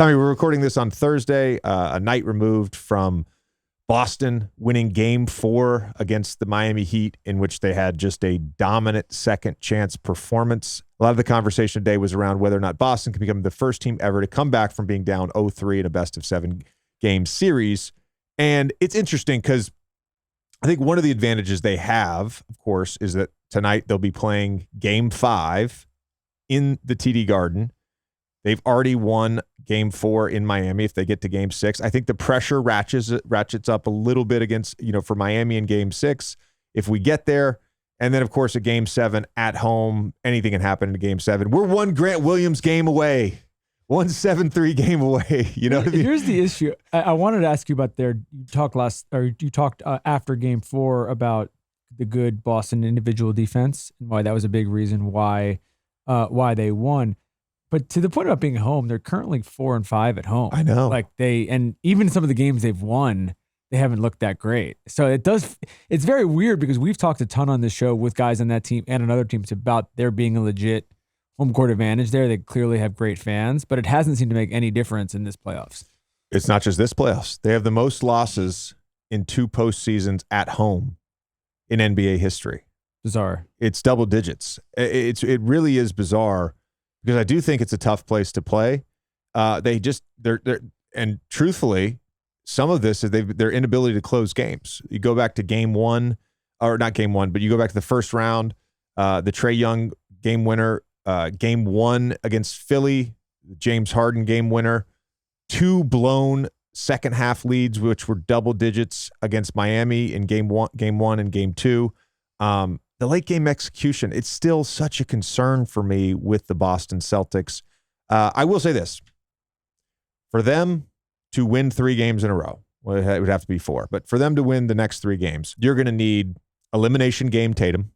Tommy, we're recording this on Thursday, a night removed from Boston winning Game 4 against the Miami Heat, in which they had just a dominant second chance performance. A lot of the conversation today was around whether or not Boston can become the first team ever to come back from being down 0-3 in a best-of-7 game series. And it's interesting because I think one of the advantages they have, of course, is that tonight they'll be playing Game 5 in the TD Garden. They've already won Game 4 in Miami. If they get to Game 6, I think the pressure ratchets up a little bit against, for Miami in Game 6 if we get there. And then, of course, a Game 7 at home. Anything can happen in a Game 7. We're one Grant Williams game away. 1-7-3 game away. You know what I mean? Here's the issue. I wanted to ask you about you talked after Game 4 about the good Boston individual defense and why that was a big reason why they won. But to the point about being home, they're currently 4-5 at home. I know. And even some of the games they've won, they haven't looked that great. So it's very weird because we've talked a ton on this show with guys on that team and on other teams about there being a legit home court advantage there. They clearly have great fans, but it hasn't seemed to make any difference in this playoffs. It's not just this playoffs. They have the most losses in 2 postseasons at home in NBA history. Bizarre. It's double digits. It really is bizarre. Because I do think it's a tough place to play. And truthfully, some of this is their inability to close games. You go back to Game 1, or not Game 1, but you go back to the first round, the Trae Young game winner, Game 1 against Philly, James Harden game winner, 2 blown second half leads, which were double digits against Miami in Game 1 and Game 2. The late game execution, it's still such a concern for me with the Boston Celtics. I will say this. For them to win 3 games in a row, well, it would have to be 4, but for them to win the next 3 games, you're going to need elimination game Tatum,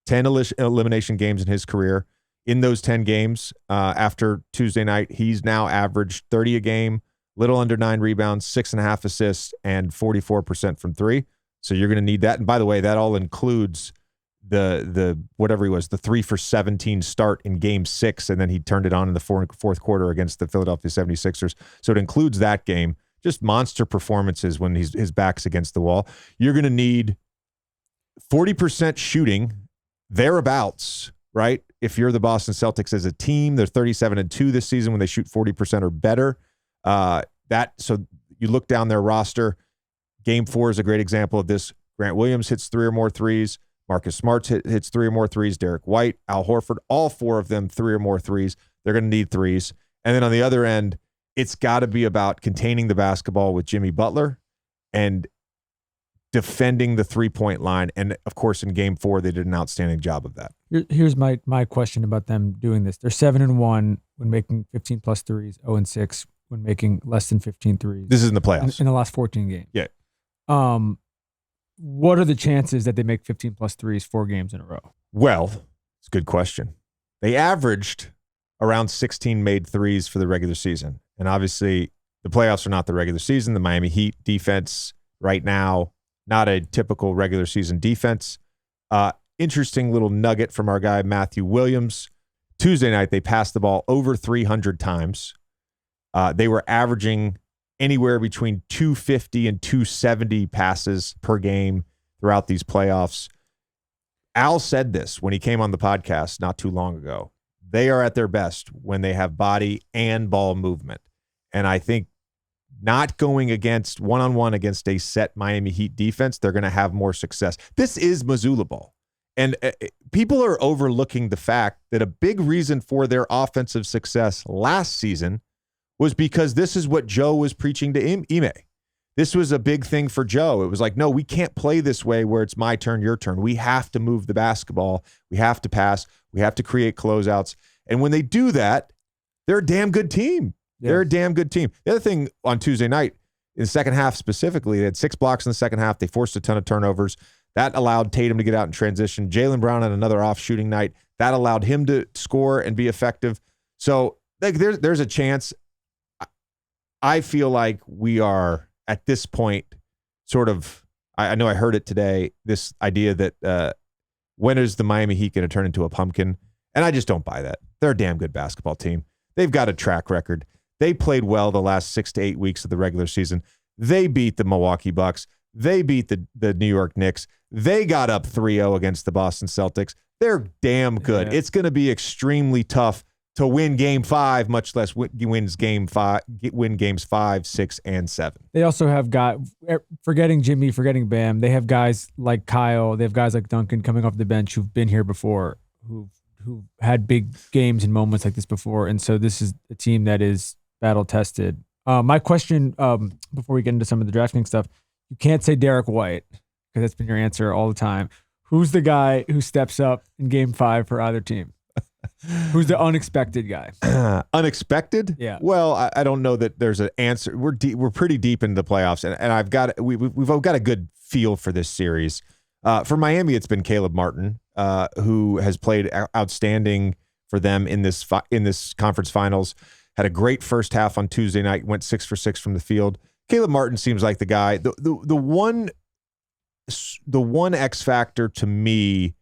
10 elimination games in his career. In those 10 games, after Tuesday night, he's now averaged 30 a game, little under 9 rebounds, 6.5 assists, and 44% from 3. So you're going to need that. And by the way, that all includes the whatever he was, the 3 for 17 start in Game 6, and then he turned it on in the fourth quarter against the Philadelphia 76ers. So it includes that game. Just monster performances when his back's against the wall. You're going to need 40% shooting, thereabouts, right? If you're the Boston Celtics as a team, they're 37-2 this season when they shoot 40% or better. So you look down their roster. Game 4 is a great example of this. Grant Williams hits 3 or more threes. Marcus Smart hits 3 or more threes. Derek White, Al Horford, all 4 of them 3 or more threes. They're going to need threes. And then on the other end, it's got to be about containing the basketball with Jimmy Butler and defending the 3-point line. And, of course, in Game 4, they did an outstanding job of that. Here's my question about them doing this. They're 7-1 when making 15-plus threes, 0-6 when making less than 15 threes. This is in the playoffs. In the last 14 games. Yeah. What are the chances that they make 15-plus threes 4 games in a row? Well, it's a good question. They averaged around 16 made threes for the regular season. And obviously, the playoffs are not the regular season. The Miami Heat defense right now, not a typical regular season defense. Interesting little nugget from our guy, Matthew Williams. Tuesday night, they passed the ball over 300 times. They were averaging anywhere between 250 and 270 passes per game throughout these playoffs. Al said this when he came on the podcast not too long ago. They are at their best when they have body and ball movement. And I think not going against one-on-one against a set Miami Heat defense, they're going to have more success. This is Missoula ball. And people are overlooking the fact that a big reason for their offensive success last season was because this is what Joe was preaching to Ime. This was a big thing for Joe. It was like, no, we can't play this way where it's my turn, your turn. We have to move the basketball. We have to pass. We have to create closeouts. And when they do that, they're a damn good team. Yeah. They're a damn good team. The other thing on Tuesday night, in the second half specifically, they had 6 blocks in the second half. They forced a ton of turnovers. That allowed Tatum to get out in transition. Jaylen Brown had another off shooting night. That allowed him to score and be effective. So there's a chance. I feel like we are at this point sort of, I know I heard it today, this idea that when is the Miami Heat going to turn into a pumpkin? And I just don't buy that. They're a damn good basketball team. They've got a track record. They played well the last 6 to 8 weeks of the regular season. They beat the Milwaukee Bucks. They beat the New York Knicks. They got up 3-0 against the Boston Celtics. They're damn good. Yeah. It's going to be extremely tough to win Game 5, much less win games 5, 6, and 7. They also have forgetting Jimmy, forgetting Bam. They have guys like Kyle. They have guys like Duncan coming off the bench who've been here before, who had big games and moments like this before. And so this is a team that is battle tested. My question, before we get into some of the DraftKings stuff, you can't say Derek White because that's been your answer all the time. Who's the guy who steps up in Game 5 for either team? Who's the unexpected guy? Unexpected? Yeah. Well, I don't know that there's an answer. We're pretty deep into the playoffs, and we've all got a good feel for this series. For Miami, it's been Caleb Martin, who has played outstanding for them in this conference finals. Had a great first half on Tuesday night. Went 6 for 6 from the field. Caleb Martin seems like the guy. The one X factor to me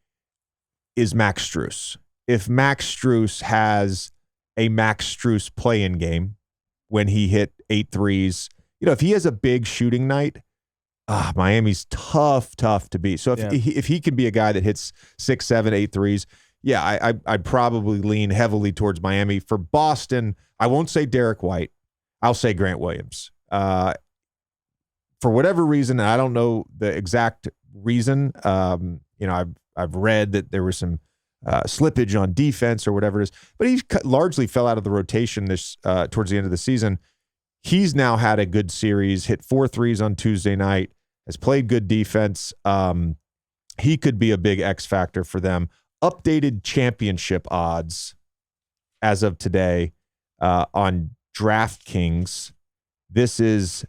is Max Strus. If Max Strus has a Max Strus play-in game when he hit 8 threes, if he has a big shooting night, Miami's tough to beat. So if he can be a guy that hits 6, 7, 8 threes, yeah, I'd probably lean heavily towards Miami. For Boston, I won't say Derek White. I'll say Grant Williams. For whatever reason, I don't know the exact reason. I've read that there was some slippage on defense or whatever it is, but he largely fell out of the rotation towards the end of the season. He's now had a good series, hit 4 threes on Tuesday night, has played good defense. He could be a big X factor for them. Updated championship odds as of today on DraftKings. This is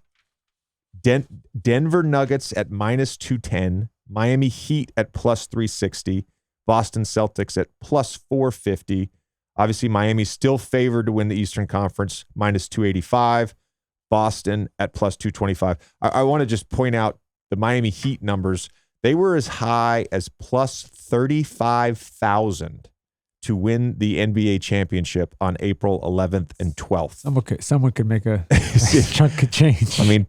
Denver Nuggets at -210, Miami Heat at +360, Boston Celtics at +450. Obviously, Miami's still favored to win the Eastern Conference, -285. Boston at +225. I want to just point out the Miami Heat numbers. They were as high as +35,000 to win the NBA championship on April 11th and 12th. Someone could make a chunk of change. I mean,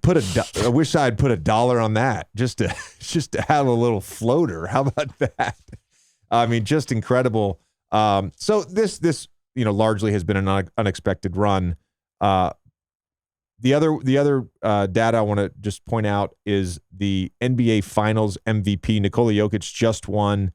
I wish I'd put $1 on that just to have a little floater. How about that? I mean, just incredible. So this largely has been an unexpected run. The other data I want to just point out is the NBA Finals MVP. Nikola Jokic just won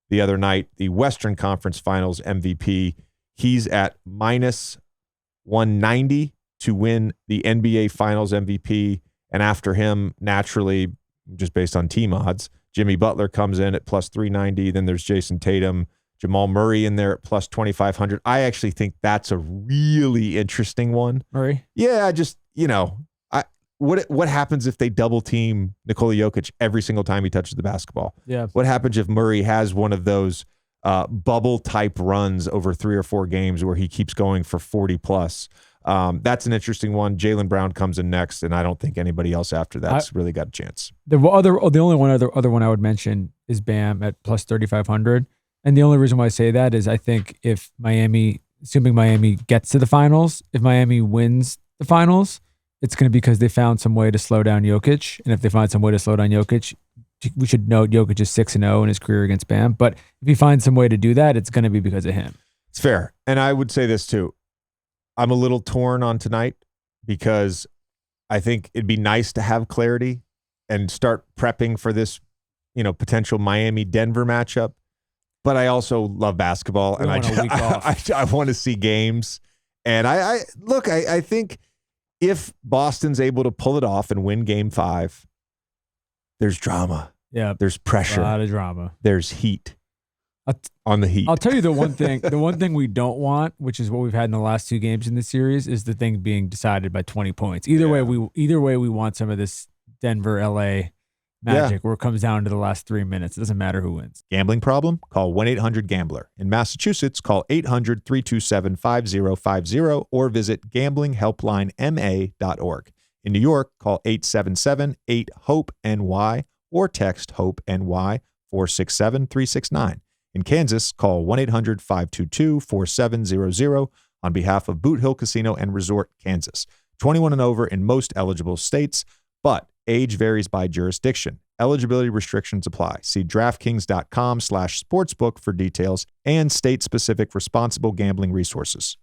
the other night the Western Conference Finals MVP. He's at -190 to win the NBA Finals MVP. And after him, naturally, just based on team odds, Jimmy Butler comes in at +390. Then there's Jayson Tatum, Jamal Murray in there at +2,500. I actually think that's a really interesting one. Murray? Yeah, what happens if they double team Nikola Jokic every single time he touches the basketball? Yeah. What happens if Murray has one of those bubble type runs over 3 or 4 games where he keeps going for 40 plus? That's an interesting one. Jaylen Brown comes in next, and I don't think anybody else after that's really got a chance. The only other one I would mention is Bam at +3,500. And the only reason why I say that is I think if Miami, assuming Miami gets to the finals, if Miami wins the finals, it's going to be because they found some way to slow down Jokic. And if they find some way to slow down Jokic, we should note Jokic is 6-0 in his career against Bam. But if he finds some way to do that, it's going to be because of him. It's fair. And I would say this too. I'm a little torn on tonight because I think it'd be nice to have clarity and start prepping for this, potential Miami-Denver matchup. But I also love basketball, and I want to see games. And I think if Boston's able to pull it off and win Game 5, there's drama. Yeah, there's pressure. A lot of drama. There's heat on the Heat. I'll tell you the one thing. The one thing we don't want, which is what we've had in the last 2 games in this series, is the thing being decided by 20 points. Either way, we want some of this Denver, LA magic where it comes down to the last 3 minutes. It doesn't matter who wins. Gambling problem? Call 1-800-GAMBLER. In Massachusetts, call 800-327-5050 or visit gamblinghelplinema.org. In New York, call 877-8-HOPE-NY or text HOPE-NY 467-369. In Kansas, call 1-800-522-4700. on behalf of Boot Hill Casino and Resort, Kansas. 21 and over in most eligible states, but age varies by jurisdiction. Eligibility restrictions apply. See DraftKings.com/sportsbook for details and state-specific responsible gambling resources.